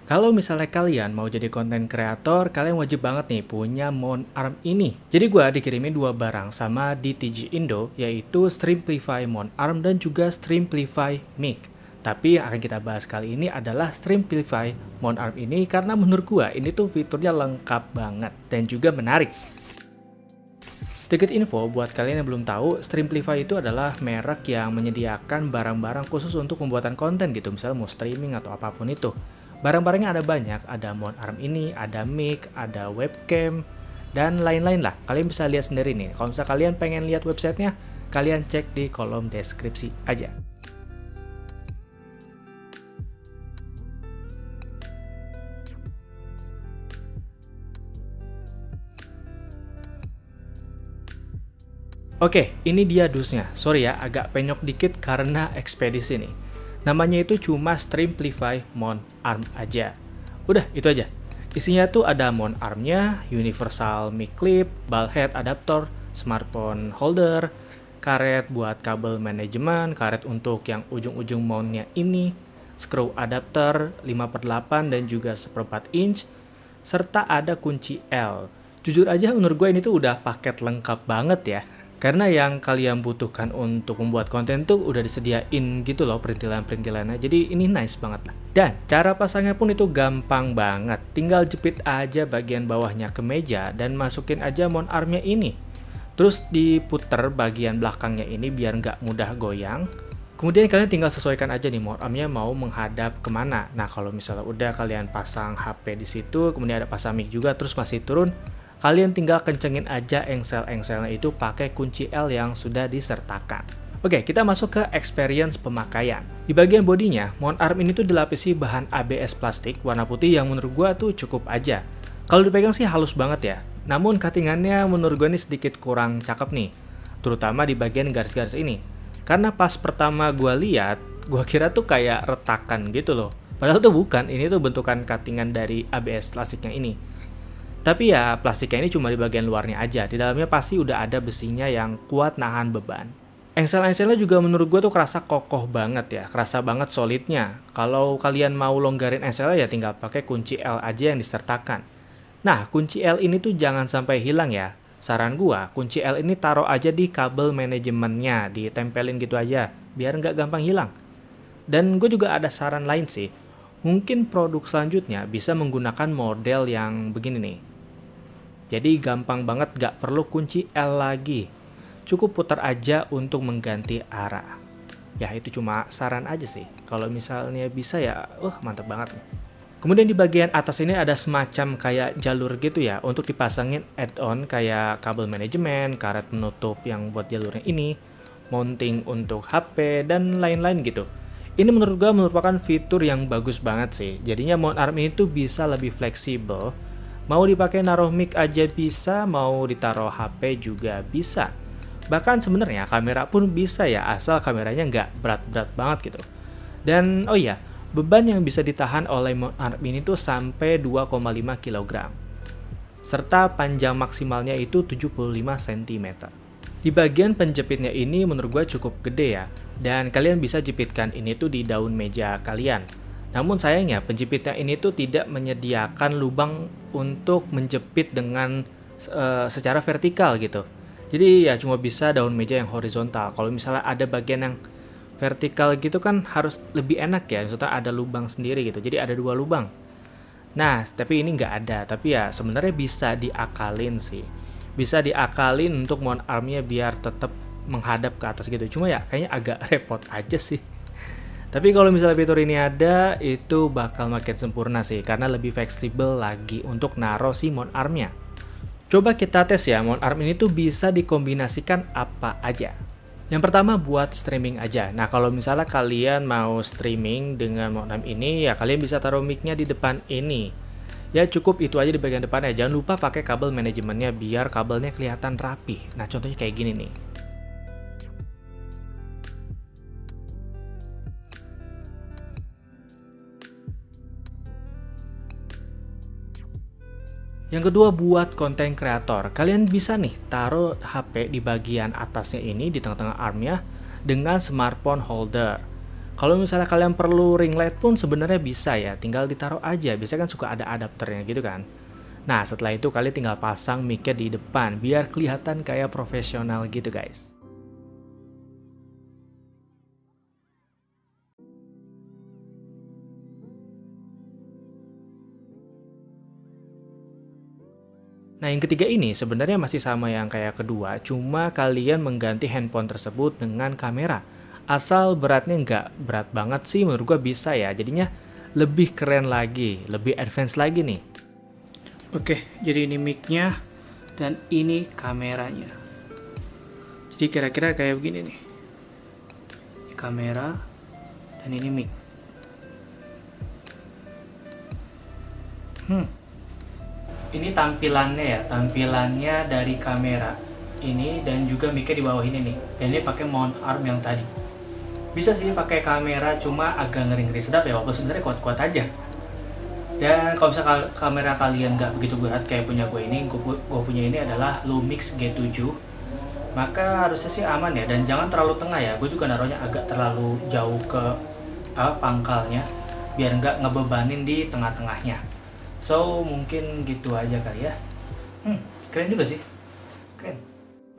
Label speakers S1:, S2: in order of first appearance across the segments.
S1: Kalau misalnya kalian mau jadi konten kreator, kalian wajib banget nih punya mount arm ini. Jadi gua dikirimin dua barang sama DTG Indo, yaitu Streamplify mount arm dan juga Streamplify mic. Tapi yang akan kita bahas kali ini adalah Streamplify mount arm ini karena menurut gua ini tuh fiturnya lengkap banget dan juga menarik. Sedikit info buat kalian yang belum tahu, Streamplify itu adalah merek yang menyediakan barang-barang khusus untuk pembuatan konten gitu, misalnya mau streaming atau apapun itu. Barang-barangnya ada banyak, ada mount arm ini, ada mic, ada webcam, dan lain-lain lah. Kalian bisa lihat sendiri nih. Kalau misalnya kalian pengen lihat websitenya, kalian cek di kolom deskripsi aja. Oke, ini dia dusnya. Sorry ya, agak penyok dikit karena ekspedisi nih. Namanya itu cuma Streamplify mount arm aja. Udah, itu aja. Isinya tuh ada mount armnya, universal mic clip, ball head adapter, smartphone holder, karet buat kabel manajemen, karet untuk yang ujung-ujung mountnya ini, screw adapter 5/8 dan juga 1/4 inch, serta ada kunci L. Jujur aja menurut gue ini tuh udah paket lengkap banget ya. Karena yang kalian butuhkan untuk membuat konten tuh udah disediain gitu loh perintilan-perintilannya. Jadi ini nice banget lah. Dan cara pasangnya pun itu gampang banget. Tinggal jepit aja bagian bawahnya ke meja dan masukin aja mount armnya ini. Terus diputer bagian belakangnya ini biar nggak mudah goyang. Kemudian kalian tinggal sesuaikan aja nih mount armnya mau menghadap kemana. Nah kalau misalnya udah kalian pasang HP di situ, kemudian ada pasang mic juga, terus masih turun, kalian tinggal kencengin aja engsel-engselnya itu pakai kunci L yang sudah disertakan. Oke, kita masuk ke experience pemakaian. Di bagian bodinya, mount arm ini tuh dilapisi bahan ABS plastik warna putih yang menurut gua tuh cukup aja. Kalau dipegang sih halus banget ya. Namun cuttingannya menurut gua ini sedikit kurang cakep nih. Terutama di bagian garis-garis ini. Karena pas pertama gua lihat, gua kira tuh kayak retakan gitu loh. Padahal tuh bukan, ini tuh bentukan cuttingan dari ABS plastiknya ini. Tapi ya plastiknya ini cuma di bagian luarnya aja, di dalamnya pasti udah ada besinya yang kuat nahan beban. Engsel-engselnya juga menurut gue tuh kerasa kokoh banget ya, kerasa banget solidnya. Kalau kalian mau longgarin engselnya ya tinggal pakai kunci L aja yang disertakan. Nah, kunci L ini tuh jangan sampai hilang ya. Saran gua, kunci L ini taruh aja di kabel manajemennya, ditempelin gitu aja, biar nggak gampang hilang. Dan gue juga ada saran lain sih, mungkin produk selanjutnya bisa menggunakan model yang begini nih. Jadi gampang banget gak perlu kunci L lagi. Cukup putar aja untuk mengganti arah. Ya itu cuma saran aja sih. Kalau misalnya bisa ya, mantap banget nih. Kemudian di bagian atas ini ada semacam kayak jalur gitu ya. Untuk dipasangin add-on kayak kabel manajemen, karet penutup yang buat jalurnya ini, mounting untuk HP, dan lain-lain gitu. Ini menurut gue merupakan fitur yang bagus banget sih. Jadinya mount arm ini tuh bisa lebih fleksibel. Mau dipakai naruh mic aja bisa, mau ditaruh HP juga bisa. Bahkan sebenarnya kamera pun bisa ya, asal kameranya nggak berat-berat banget gitu. Dan oh iya, beban yang bisa ditahan oleh mount arm ini tuh sampai 2,5 kg. Serta panjang maksimalnya itu 75 cm. Di bagian penjepitnya ini menurut gue cukup gede ya. Dan kalian bisa jepitkan ini tuh di daun meja kalian. Namun sayangnya penjepitnya ini tuh tidak menyediakan lubang untuk menjepit dengan secara vertikal gitu. Jadi ya cuma bisa daun meja yang horizontal. Kalau misalnya ada bagian yang vertikal gitu kan harus lebih enak ya. Maksudnya ada lubang sendiri gitu. Jadi ada dua lubang. Nah, tapi ini nggak ada. Tapi ya sebenarnya bisa diakalin sih. Bisa diakalin untuk mount armnya biar tetap menghadap ke atas gitu. Cuma ya kayaknya agak repot aja sih. Tapi kalau misalnya fitur ini ada, itu bakal makin sempurna sih, karena lebih fleksibel lagi untuk naro si mount armnya. Coba kita tes ya, mount arm ini tuh bisa dikombinasikan apa aja. Yang pertama buat streaming aja. Nah kalau misalnya kalian mau streaming dengan mount arm ini, ya kalian bisa taruh mic-nya di depan ini. Ya cukup itu aja di bagian depannya, jangan lupa pakai kabel manajemennya biar kabelnya kelihatan rapi. Nah contohnya kayak gini nih. Yang kedua buat konten kreator, kalian bisa nih taruh HP di bagian atasnya ini di tengah-tengah armnya dengan smartphone holder. Kalau misalnya kalian perlu ring light pun sebenarnya bisa ya, tinggal ditaruh aja. Biasanya kan suka ada adapternya gitu kan. Nah, setelah itu kalian tinggal pasang mic-nya di depan biar kelihatan kayak profesional gitu guys. Nah, yang ketiga ini sebenarnya masih sama yang kayak kedua, cuma kalian mengganti handphone tersebut dengan kamera. Asal beratnya nggak berat banget sih, menurut gua bisa ya. Jadinya lebih keren lagi, lebih advance lagi nih.
S2: Oke, jadi ini mic-nya dan ini kameranya. Jadi kira-kira kayak begini nih. Ini kamera dan ini mic.
S1: Ini tampilannya ya, tampilannya dari kamera ini dan juga mic-nya di bawah ini nih. Dan ini pakai mount arm yang tadi. Bisa sih pakai kamera, cuma agak ngeri-ngeri sedap ya, walaupun sebenarnya kuat-kuat aja. Dan kalau misalnya kamera kalian nggak begitu berat kayak punya gue ini, gue punya ini adalah Lumix G7, maka harusnya sih aman ya. Dan jangan terlalu tengah ya, gue juga naruhnya agak terlalu jauh ke pangkalnya, biar nggak ngebebanin di tengah-tengahnya. So, mungkin gitu aja kali ya. Keren juga sih. Keren.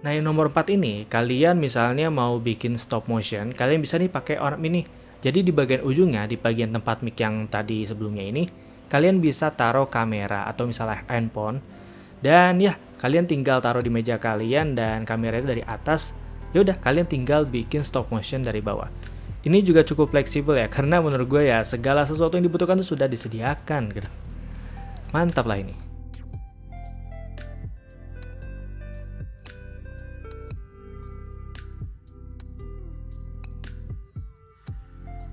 S1: Nah, yang nomor 4 ini, kalian misalnya mau bikin stop motion, kalian bisa nih pakai arm ini. Jadi di bagian ujungnya, di bagian tempat mic yang tadi sebelumnya ini, kalian bisa taruh kamera atau misalnya handphone. Dan ya, kalian tinggal taruh di meja kalian dan kameranya dari atas. Ya udah, kalian tinggal bikin stop motion dari bawah. Ini juga cukup fleksibel ya, karena menurut gue ya segala sesuatu yang dibutuhkan itu sudah disediakan gitu. Mantap lah ini.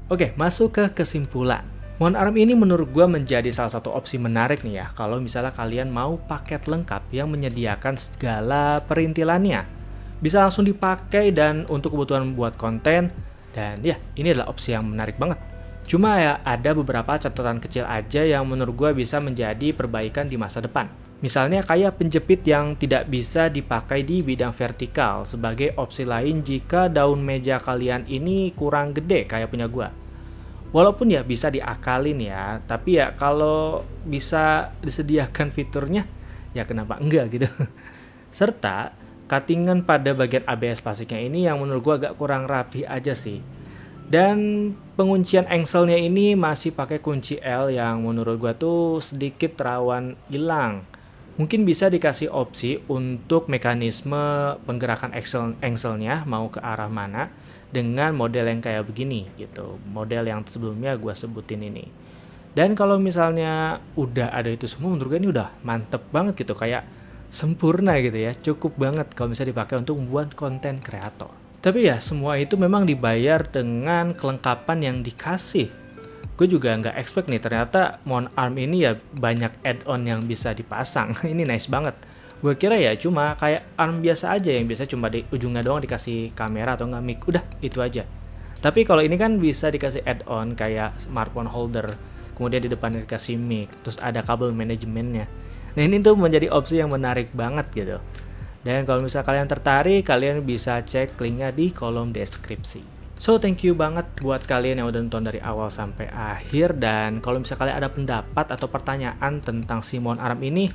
S1: Oke, masuk ke kesimpulan. Mount arm ini menurut gue menjadi salah satu opsi menarik nih ya, kalau misalnya kalian mau paket lengkap yang menyediakan segala perintilannya. Bisa langsung dipakai dan untuk kebutuhan buat konten, dan ya, ini adalah opsi yang menarik banget. Cuma ya ada beberapa catatan kecil aja yang menurut gue bisa menjadi perbaikan di masa depan. Misalnya kayak penjepit yang tidak bisa dipakai di bidang vertikal sebagai opsi lain jika daun meja kalian ini kurang gede kayak punya gue. Walaupun ya bisa diakalin ya, tapi ya kalau bisa disediakan fiturnya, ya kenapa enggak gitu. Serta cuttingan pada bagian ABS plastiknya ini yang menurut gue agak kurang rapi aja sih. Dan penguncian engselnya ini masih pakai kunci L yang menurut gua tuh sedikit rawan hilang. Mungkin bisa dikasih opsi untuk mekanisme penggerakan engselnya mau ke arah mana dengan model yang kayak begini gitu. Model yang sebelumnya gua sebutin ini. Dan kalau misalnya udah ada itu semua, menurut gue ini udah mantep banget gitu, kayak sempurna gitu ya, cukup banget kalau bisa dipakai untuk membuat konten kreator. Tapi ya semua itu memang dibayar dengan kelengkapan yang dikasih. Gue juga nggak expect nih, ternyata mount arm ini ya banyak add-on yang bisa dipasang. Ini nice banget. Gue kira ya cuma kayak arm biasa aja yang biasa cuma di ujungnya doang dikasih kamera atau nggak mic, udah itu aja. Tapi kalau ini kan bisa dikasih add-on kayak smartphone holder, kemudian di depan dikasih mic, terus ada kabel manajemennya. Nah ini tuh menjadi opsi yang menarik banget gitu. Dan kalau misalnya kalian tertarik, kalian bisa cek linknya di kolom deskripsi. So, thank you banget buat kalian yang udah nonton dari awal sampai akhir. Dan kalau misalnya kalian ada pendapat atau pertanyaan tentang si mount arm ini,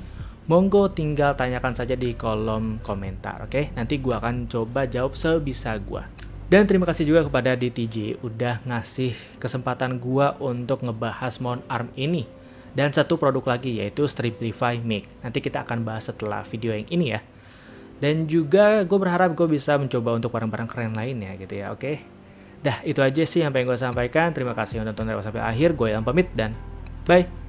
S1: monggo tinggal tanyakan saja di kolom komentar, oke? Nanti gue akan coba jawab sebisa gue. Dan terima kasih juga kepada DTJ udah ngasih kesempatan gue untuk ngebahas mount arm ini. Dan satu produk lagi yaitu Striplify Mic. Nanti kita akan bahas setelah video yang ini ya. Dan juga gue berharap gue bisa mencoba untuk barang-barang keren lainnya gitu ya, oke? Dah, itu aja sih yang pengen gue sampaikan. Terima kasih udah nonton dari awal sampai akhir. Gue yang pamit dan bye!